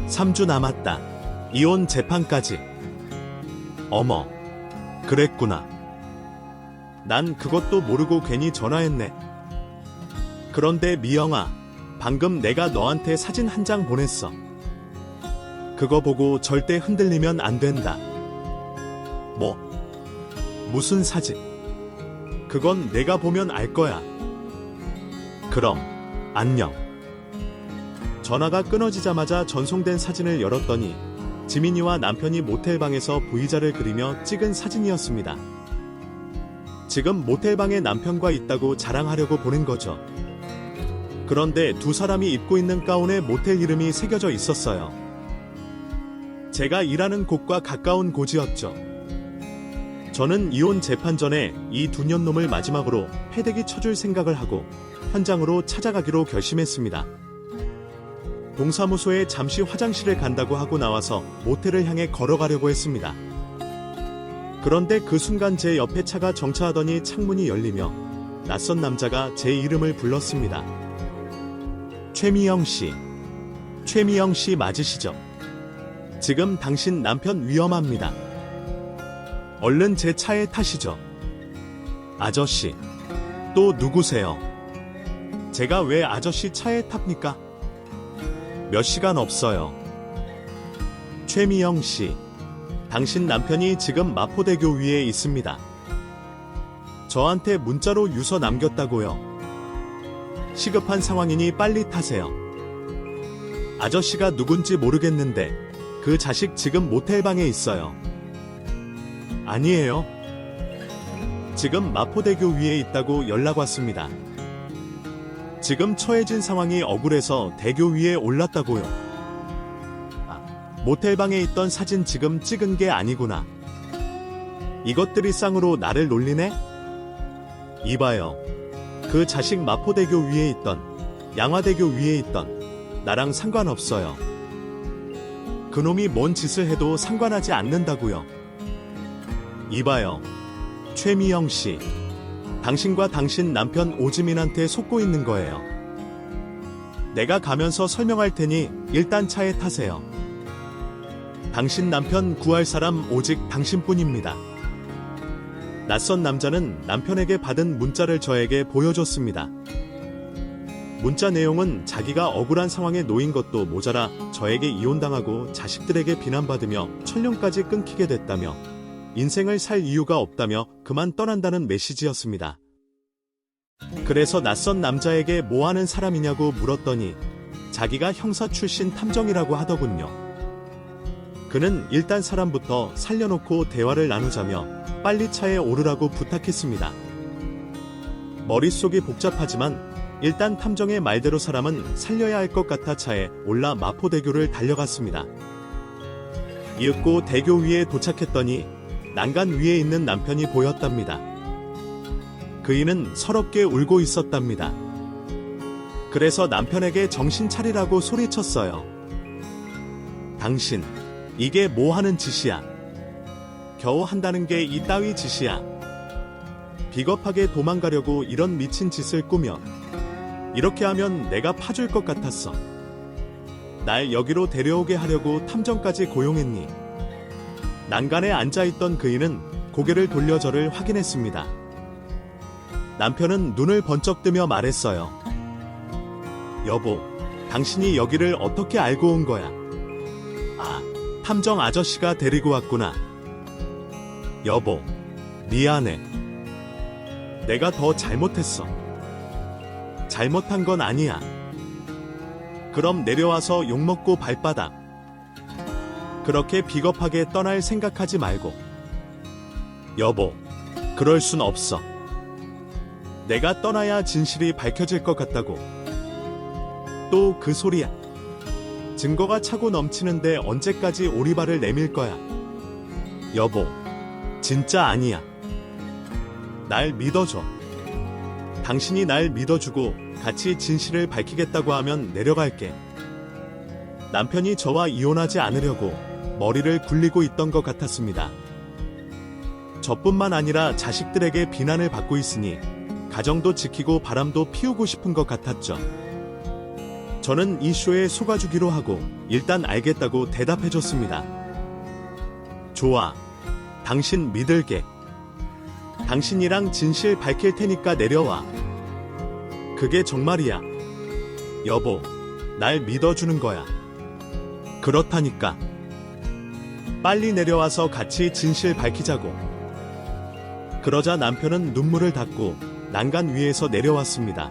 3주 남았다. 이혼 재판까지. 어머, 그랬구나. 난 그것도 모르고 괜히 전화했네. 그런데 미영아, 방금 내가 너한테 사진 한 장 보냈어. 그거 보고 절대 흔들리면 안 된다. 뭐? 무슨 사진? 그건 내가 보면 알 거야. 그럼, 안녕. 전화가 끊어지자마자 전송된 사진을 열었더니 지민이와 남편이 모텔방에서 V자를 그리며 찍은 사진이었습니다. 지금 모텔방에 남편과 있다고 자랑하려고 보낸 거죠. 그런데 두 사람이 입고 있는 가운에 모텔 이름이 새겨져 있었어요. 제가 일하는 곳과 가까운 곳이었죠. 저는 이혼 재판 전에 이 두 년놈을 마지막으로 패대기 쳐줄 생각을 하고 현장으로 찾아가기로 결심했습니다. 동사무소에 잠시 화장실을 간다고 하고 나와서 모텔을 향해 걸어가려고 했습니다. 그런데 그 순간 제 옆에 차가 정차하더니 창문이 열리며 낯선 남자가 제 이름을 불렀습니다. 최미영 씨. 최미영 씨 맞으시죠? 지금 당신 남편 위험합니다. 얼른 제 차에 타시죠. 아저씨, 또 누구세요? 제가 왜 아저씨 차에 탑니까? 몇 시간 없어요. 최미영 씨, 당신 남편이 지금 마포대교 위에 있습니다. 저한테 문자로 유서 남겼다고요. 시급한 상황이니 빨리 타세요. 아저씨가 누군지 모르겠는데 그 자식 지금 모텔방에 있어요. 아니에요. 지금 마포대교 위에 있다고 연락 왔습니다. 지금 처해진 상황이 억울해서 대교 위에 올랐다고요. 모텔방에 있던 사진 지금 찍은 게 아니구나. 이것들이 쌍으로 나를 놀리네? 이봐요. 그 자식 마포대교 위에 있던, 양화대교 위에 있던 나랑 상관없어요. 그놈이 뭔 짓을 해도 상관하지 않는다고요. 이봐요. 최미영 씨. 당신과 당신 남편 오지민한테 속고 있는 거예요. 내가 가면서 설명할 테니 일단 차에 타세요. 당신 남편 구할 사람 오직 당신뿐입니다. 낯선 남자는 남편에게 받은 문자를 저에게 보여줬습니다. 문자 내용은 자기가 억울한 상황에 놓인 것도 모자라 저에게 이혼당하고 자식들에게 비난받으며 천년까지 끊기게 됐다며 인생을 살 이유가 없다며 그만 떠난다는 메시지였습니다. 그래서 낯선 남자에게 뭐 하는 사람이냐고 물었더니 자기가 형사 출신 탐정이라고 하더군요. 그는 일단 사람부터 살려놓고 대화를 나누자며 빨리 차에 오르라고 부탁했습니다. 머릿속이 복잡하지만 일단 탐정의 말대로 사람은 살려야 할 것 같아 차에 올라 마포대교를 달려갔습니다. 이윽고 대교 위에 도착했더니 난간 위에 있는 남편이 보였답니다. 그이는 서럽게 울고 있었답니다. 그래서 남편에게 정신 차리라고 소리쳤어요. 당신, 이게 뭐 하는 짓이야? 겨우 한다는 게 이따위 짓이야. 비겁하게 도망가려고 이런 미친 짓을 꾸며 이렇게 하면 내가 파줄 것 같았어. 날 여기로 데려오게 하려고 탐정까지 고용했니? 난간에 앉아있던 그이는 고개를 돌려 저를 확인했습니다. 남편은 눈을 번쩍 뜨며 말했어요. 여보, 당신이 여기를 어떻게 알고 온 거야? 아, 탐정 아저씨가 데리고 왔구나. 여보, 미안해. 내가 더 잘못했어. 잘못한 건 아니야. 그럼 내려와서 욕먹고 발바닥. 그렇게 비겁하게 떠날 생각하지 말고. 여보, 그럴 순 없어. 내가 떠나야 진실이 밝혀질 것 같다고. 또 그 소리야. 증거가 차고 넘치는데 언제까지 오리발을 내밀 거야. 여보, 진짜 아니야. 날 믿어줘. 당신이 날 믿어주고 같이 진실을 밝히겠다고 하면 내려갈게. 남편이 저와 이혼하지 않으려고 머리를 굴리고 있던 것 같았습니다. 저뿐만 아니라 자식들에게 비난을 받고 있으니 가정도 지키고 바람도 피우고 싶은 것 같았죠. 저는 이 쇼에 속아주기로 하고 일단 알겠다고 대답해줬습니다. 좋아. 당신 믿을게. 당신이랑 진실 밝힐 테니까 내려와. 그게 정말이야. 여보, 날 믿어주는 거야. 그렇다니까. 빨리 내려와서 같이 진실 밝히자고. 그러자 남편은 눈물을 닦고 난간 위에서 내려왔습니다.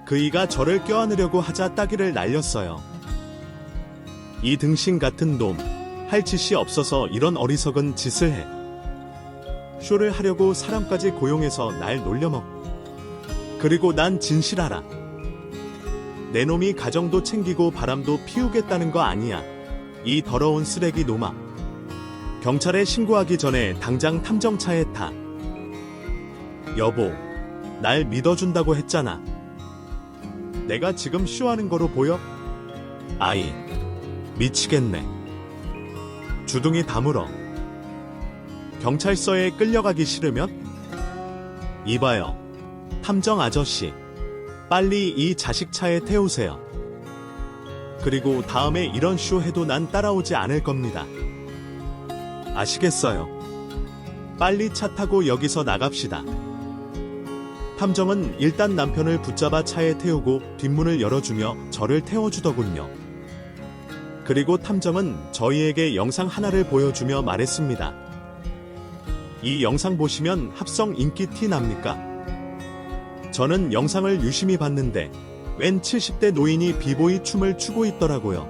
그이가 저를 껴안으려고 하자 따귀를 날렸어요. 이 등신 같은 놈, 할 짓이 없어서 이런 어리석은 짓을 해. 쇼를 하려고 사람까지 고용해서 날 놀려먹고. 그리고 난 진실하라. 내 놈이 가정도 챙기고 바람도 피우겠다는 거 아니야. 이 더러운 쓰레기 놈아. 경찰에 신고하기 전에 당장 탐정차에 타. 여보, 날 믿어준다고 했잖아. 내가 지금 쇼하는 거로 보여? 아이, 미치겠네. 주둥이 다물어. 경찰서에 끌려가기 싫으면? 이봐요. 탐정 아저씨, 빨리 이 자식 차에 태우세요. 그리고 다음에 이런 쇼 해도 난 따라오지 않을 겁니다. 아시겠어요? 빨리 차 타고 여기서 나갑시다. 탐정은 일단 남편을 붙잡아 차에 태우고 뒷문을 열어주며 저를 태워주더군요. 그리고 탐정은 저희에게 영상 하나를 보여주며 말했습니다. 이 영상 보시면 합성 인기 티 납니까? 저는 영상을 유심히 봤는데 웬 70대 노인이 비보이 춤을 추고 있더라고요.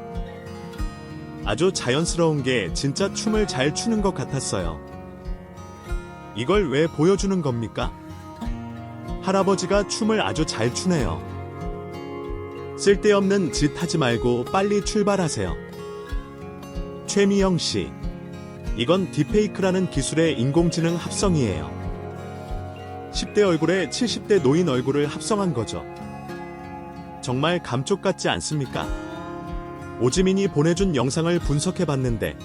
아주 자연스러운 게 진짜 춤을 잘 추는 것 같았어요. 이걸 왜 보여주는 겁니까? 할아버지가 춤을 아주 잘 추네요. 쓸데없는 짓 하지 말고 빨리 출발하세요. 최미영 씨, 이건 딥페이크라는 기술의 인공지능 합성이에요. 10대 얼굴에 70대 노인 얼굴을 합성한 거죠. 정말 감쪽 같지 않습니까? 오지민이 보내준 영상을 분석해봤는데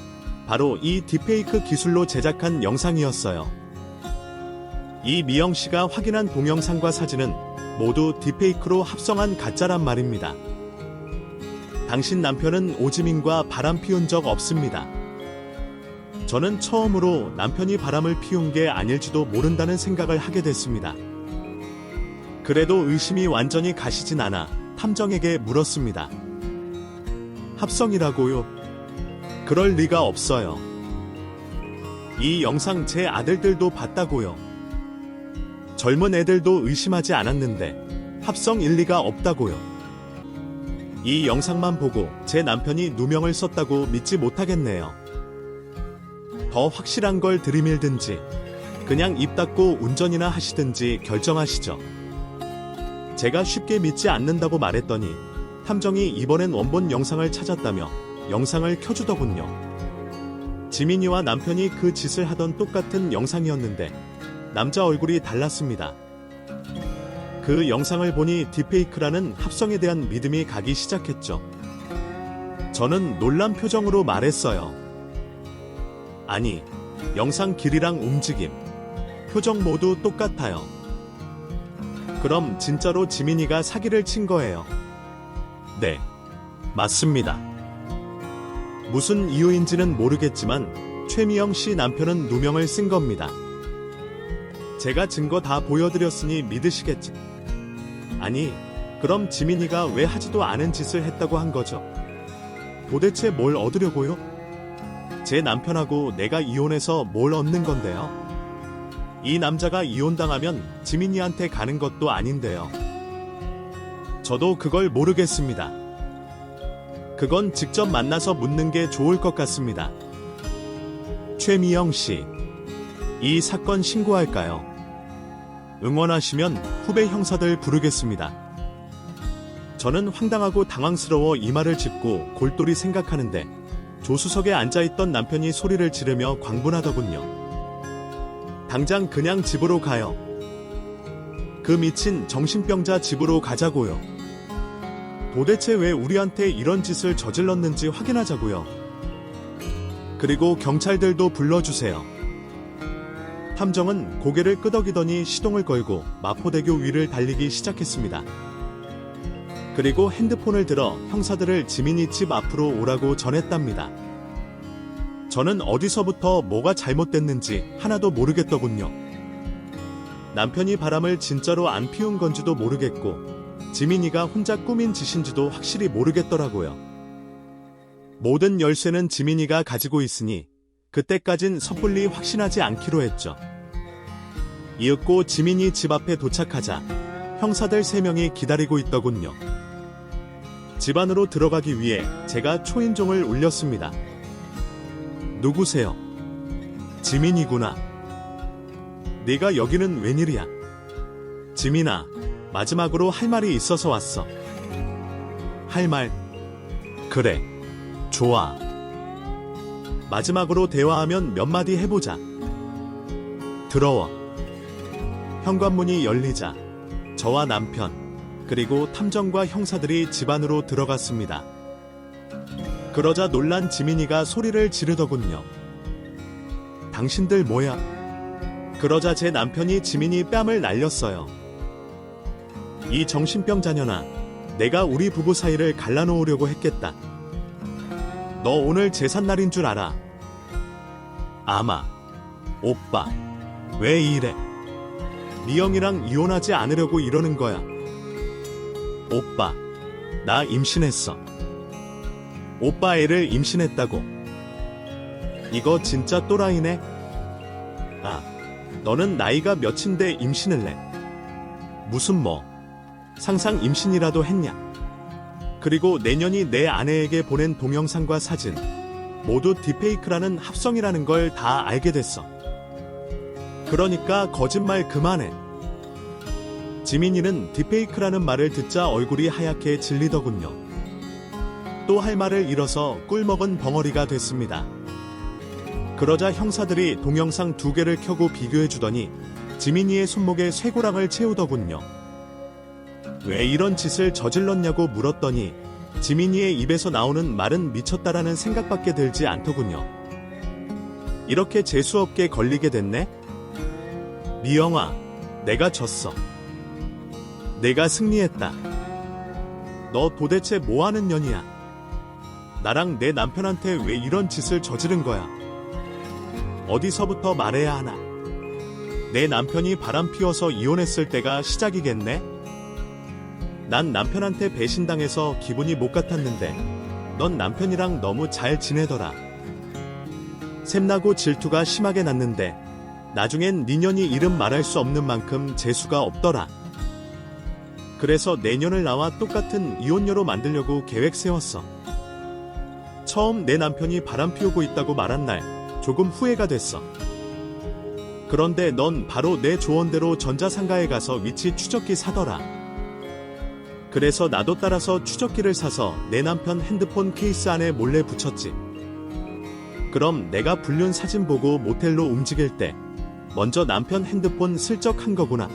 바로 이 딥페이크 기술로 제작한 영상이었어요. 이 미영 씨가 확인한 동영상과 사진은 모두 딥페이크로 합성한 가짜란 말입니다. 당신 남편은 오지민과 바람 피운 적 없습니다. 저는 처음으로 남편이 바람을 피운 게 아닐지도 모른다는 생각을 하게 됐습니다. 그래도 의심이 완전히 가시진 않아 탐정에게 물었습니다. 합성이라고요? 그럴 리가 없어요. 이 영상 제 아들들도 봤다고요. 젊은 애들도 의심하지 않았는데 합성 일리가 없다고요. 이 영상만 보고 제 남편이 누명을 썼다고 믿지 못하겠네요. 더 확실한 걸 들이밀든지 그냥 입 닫고 운전이나 하시든지 결정하시죠. 제가 쉽게 믿지 않는다고 말했더니 탐정이 이번엔 원본 영상을 찾았다며 영상을 켜주더군요. 지민이와 남편이 그 짓을 하던 똑같은 영상이었는데 남자 얼굴이 달랐습니다. 그 영상을 보니 딥페이크라는 합성에 대한 믿음이 가기 시작했죠. 저는 놀란 표정으로 말했어요. 아니, 영상 길이랑 움직임, 표정 모두 똑같아요. 그럼 진짜로 지민이가 사기를 친 거예요? 네, 맞습니다. 무슨 이유인지는 모르겠지만 최미영 씨 남편은 누명을 쓴 겁니다. 제가 증거 다 보여드렸으니 믿으시겠지? 아니, 그럼 지민이가 왜 하지도 않은 짓을 했다고 한 거죠? 도대체 뭘 얻으려고요? 제 남편하고 내가 이혼해서 뭘 얻는 건데요? 이 남자가 이혼당하면 지민이한테 가는 것도 아닌데요. 저도 그걸 모르겠습니다. 그건 직접 만나서 묻는 게 좋을 것 같습니다. 최미영 씨, 이 사건 신고할까요? 응원하시면 후배 형사들 부르겠습니다. 저는 황당하고 당황스러워 이마를 짚고 골똘히 생각하는데 조수석에 앉아있던 남편이 소리를 지르며 광분하더군요. 당장 그냥 집으로 가요. 그 미친 정신병자 집으로 가자고요. 도대체 왜 우리한테 이런 짓을 저질렀는지 확인하자고요. 그리고 경찰들도 불러주세요. 탐정은 고개를 끄덕이더니 시동을 걸고 마포대교 위를 달리기 시작했습니다. 그리고 핸드폰을 들어 형사들을 지민이 집 앞으로 오라고 전했답니다. 저는 어디서부터 뭐가 잘못됐는지 하나도 모르겠더군요. 남편이 바람을 진짜로 안 피운 건지도 모르겠고 지민이가 혼자 꾸민 짓인지도 확실히 모르겠더라고요. 모든 열쇠는 지민이가 가지고 있으니 그때까진 섣불리 확신하지 않기로 했죠. 이윽고 지민이 집 앞에 도착하자 형사들 3명이 기다리고 있더군요. 집 안으로 들어가기 위해 제가 초인종을 울렸습니다. 누구세요? 지민이구나. 네가 여기는 웬일이야? 지민아, 마지막으로 할 말이 있어서 왔어. 할 말? 그래, 좋아. 마지막으로 대화하면 몇 마디 해보자. 들어와. 현관문이 열리자 저와 남편, 그리고 탐정과 형사들이 집 안으로 들어갔습니다. 그러자 놀란 지민이가 소리를 지르더군요. 당신들 뭐야? 그러자 제 남편이 지민이 뺨을 날렸어요. 이 정신병 자녀나, 내가 우리 부부 사이를 갈라놓으려고 했겠다. 너 오늘 제삿날인 줄 알아? 아마. 오빠, 왜 이래? 미영이랑 이혼하지 않으려고 이러는 거야. 오빠, 나 임신했어. 오빠 애를 임신했다고. 이거 진짜 또라이네? 아, 너는 나이가 몇인데 임신을 내? 무슨 뭐, 상상 임신이라도 했냐? 그리고 내년이 내 아내에게 보낸 동영상과 사진, 모두 딥페이크라는 합성이라는 걸 다 알게 됐어. 그러니까 거짓말 그만해. 지민이는 딥페이크라는 말을 듣자 얼굴이 하얗게 질리더군요. 또 할 말을 잃어서 꿀먹은 벙어리가 됐습니다. 그러자 형사들이 동영상 2개를 켜고 비교해주더니 지민이의 손목에 쇠고랑을 채우더군요. 왜 이런 짓을 저질렀냐고 물었더니 지민이의 입에서 나오는 말은 미쳤다라는 생각밖에 들지 않더군요. 이렇게 재수없게 걸리게 됐네? 미영아, 내가 졌어. 내가 승리했다. 너 도대체 뭐 하는 년이야? 나랑 내 남편한테 왜 이런 짓을 저지른 거야? 어디서부터 말해야 하나? 내 남편이 바람 피워서 이혼했을 때가 시작이겠네? 난 남편한테 배신당해서 기분이 못 같았는데 넌 남편이랑 너무 잘 지내더라. 샘나고 질투가 심하게 났는데 나중엔 니년이 이름 말할 수 없는 만큼 재수가 없더라. 그래서 내년을 나와 똑같은 이혼녀로 만들려고 계획 세웠어. 처음 내 남편이 바람 피우고 있다고 말한 날 조금 후회가 됐어. 그런데 넌 바로 내 조언대로 전자상가에 가서 위치 추적기 사더라. 그래서 나도 따라서 추적기를 사서 내 남편 핸드폰 케이스 안에 몰래 붙였지. 그럼 내가 불륜 사진 보고 모텔로 움직일 때 먼저 남편 핸드폰 슬쩍 한 거구나.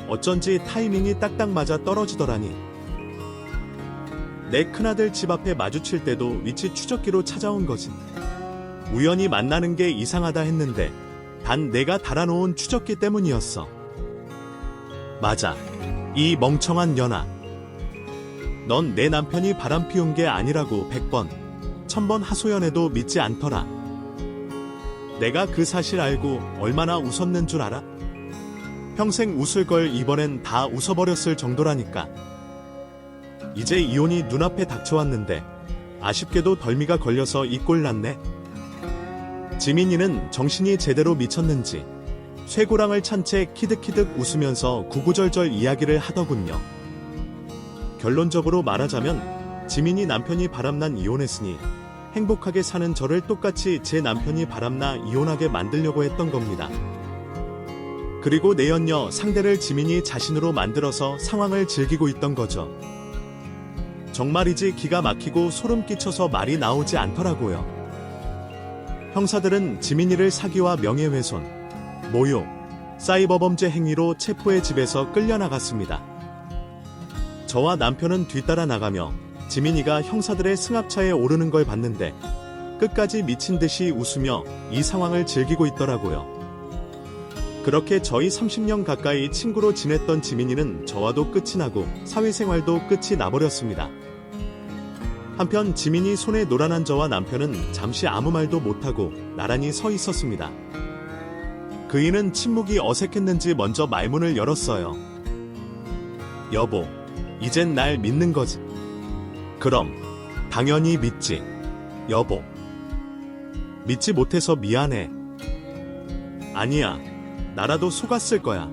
어쩐지 타이밍이 딱딱 맞아 떨어지더라니. 내 큰아들 집 앞에 마주칠 때도 위치 추적기로 찾아온 거지. 우연히 만나는 게 이상하다 했는데 단 내가 달아놓은 추적기 때문이었어. 맞아. 이 멍청한 년아. 넌 내 남편이 바람 피운 게 아니라고 100번, 1000번 하소연해도 믿지 않더라. 내가 그 사실 알고 얼마나 웃었는 줄 알아? 평생 웃을 걸 이번엔 다 웃어버렸을 정도라니까. 이제 이혼이 눈앞에 닥쳐왔는데 아쉽게도 덜미가 걸려서 이 꼴 났네. 지민이는 정신이 제대로 미쳤는지 쇠고랑을 찬 채 키득키득 웃으면서 구구절절 이야기를 하더군요. 결론적으로 말하자면 지민이 남편이 바람난 이혼했으니 행복하게 사는 저를 똑같이 제 남편이 바람나 이혼하게 만들려고 했던 겁니다. 그리고 내연녀 상대를 지민이 자신으로 만들어서 상황을 즐기고 있던 거죠. 정말이지 기가 막히고 소름 끼쳐서 말이 나오지 않더라고요. 형사들은 지민이를 사기와 명예훼손, 모욕, 사이버범죄 행위로 체포해 집에서 끌려나갔습니다. 저와 남편은 뒤따라 나가며 지민이가 형사들의 승합차에 오르는 걸 봤는데 끝까지 미친 듯이 웃으며 이 상황을 즐기고 있더라고요. 그렇게 저희 30년 가까이 친구로 지냈던 지민이는 저와도 끝이 나고 사회생활도 끝이 나버렸습니다. 한편 지민이 손에 노란한 저와 남편은 잠시 아무 말도 못하고 나란히 서 있었습니다. 그이는 침묵이 어색했는지 먼저 말문을 열었어요. 여보, 이젠 날 믿는 거지? 그럼, 당연히 믿지. 여보. 믿지 못해서 미안해. 아니야, 나라도 속았을 거야.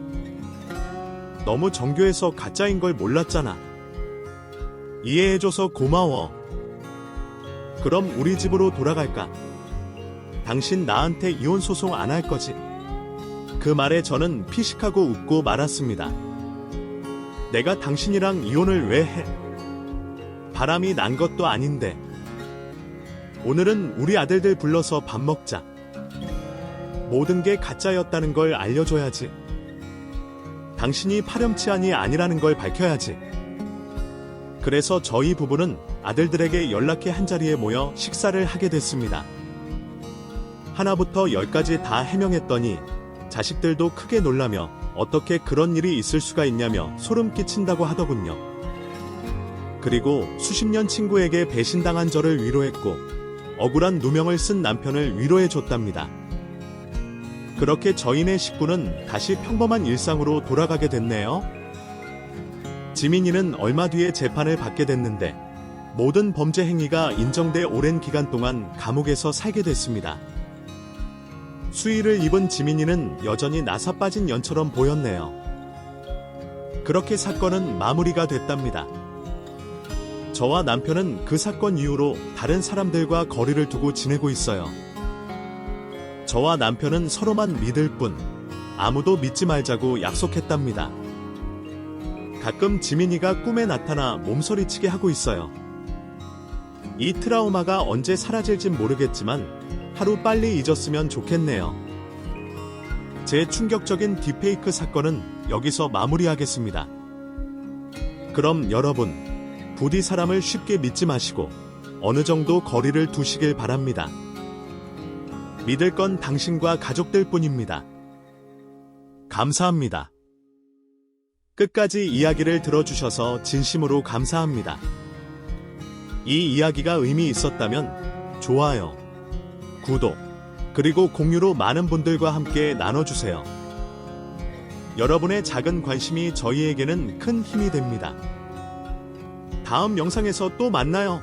너무 정교해서 가짜인 걸 몰랐잖아. 이해해줘서 고마워. 그럼 우리 집으로 돌아갈까? 당신 나한테 이혼 소송 안 할 거지? 그 말에 저는 피식하고 웃고 말았습니다. 내가 당신이랑 이혼을 왜 해? 바람이 난 것도 아닌데. 오늘은 우리 아들들 불러서 밥 먹자. 모든 게 가짜였다는 걸 알려줘야지. 당신이 파렴치한이 아니라는 걸 밝혀야지. 그래서 저희 부부는 아들들에게 연락해 한자리에 모여 식사를 하게 됐습니다. 하나부터 10까지 다 해명했더니 자식들도 크게 놀라며 어떻게 그런 일이 있을 수가 있냐며 소름 끼친다고 하더군요. 그리고 수십 년 친구에게 배신당한 저를 위로했고 억울한 누명을 쓴 남편을 위로해줬답니다. 그렇게 저희네 식구는 다시 평범한 일상으로 돌아가게 됐네요. 지민이는 얼마 뒤에 재판을 받게 됐는데 모든 범죄 행위가 인정돼 오랜 기간 동안 감옥에서 살게 됐습니다. 수의를 입은 지민이는 여전히 나사 빠진 연처럼 보였네요. 그렇게 사건은 마무리가 됐답니다. 저와 남편은 그 사건 이후로 다른 사람들과 거리를 두고 지내고 있어요. 저와 남편은 서로만 믿을 뿐 아무도 믿지 말자고 약속했답니다. 가끔 지민이가 꿈에 나타나 몸서리치게 하고 있어요. 이 트라우마가 언제 사라질진 모르겠지만 하루 빨리 잊었으면 좋겠네요. 제 충격적인 딥페이크 사건은 여기서 마무리하겠습니다. 그럼 여러분, 부디 사람을 쉽게 믿지 마시고 어느 정도 거리를 두시길 바랍니다. 믿을 건 당신과 가족들 뿐입니다. 감사합니다. 끝까지 이야기를 들어주셔서 진심으로 감사합니다. 이 이야기가 의미 있었다면 좋아요, 구독, 그리고 공유로 많은 분들과 함께 나눠주세요. 여러분의 작은 관심이 저희에게는 큰 힘이 됩니다. 다음 영상에서 또 만나요.